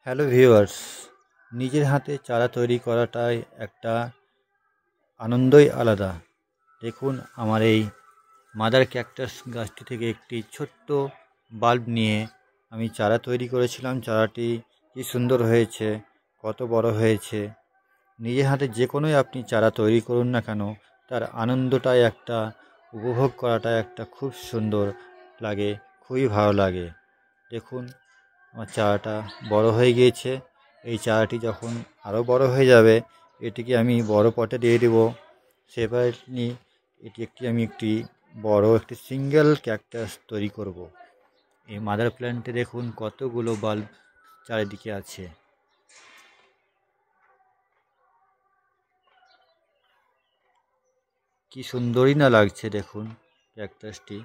Hello viewers, নিজের হাতে চারা তৈরি করাটাই একটা আনন্দই আলাদা। দেখুন, আমার এই মাদার ক্যাকটাস গাছটি থেকে একটি ছোট্ট বাল্ব নিয়ে আমি চারা তৈরি করেছিলাম। চারাটি কি সুন্দর হয়েছে, কত বড় হয়েছে। নিজের হাতে যে কোনোই আপনি চারা তৈরি করুন না কেন, তার আনন্দটাই একটা, উপভোগ করাটা একটা খুব সুন্দর লাগে, খুবই ভালো লাগে। দেখুন, আমার চারাটা বড় হয়ে গিয়েছে। এই চারাটি যখন আরও বড় হয়ে যাবে, এটিকে আমি বড় পটে দিয়ে দেবো। সেপারেটলি আমি একটি বড় একটি সিঙ্গেল ক্যাকটাস তৈরি করব। এই মাদার প্ল্যান্টে দেখুন কতগুলো বাল্ব চারিদিকে আছে। কি সুন্দরই না লাগছে দেখুন ক্যাকটাসটি।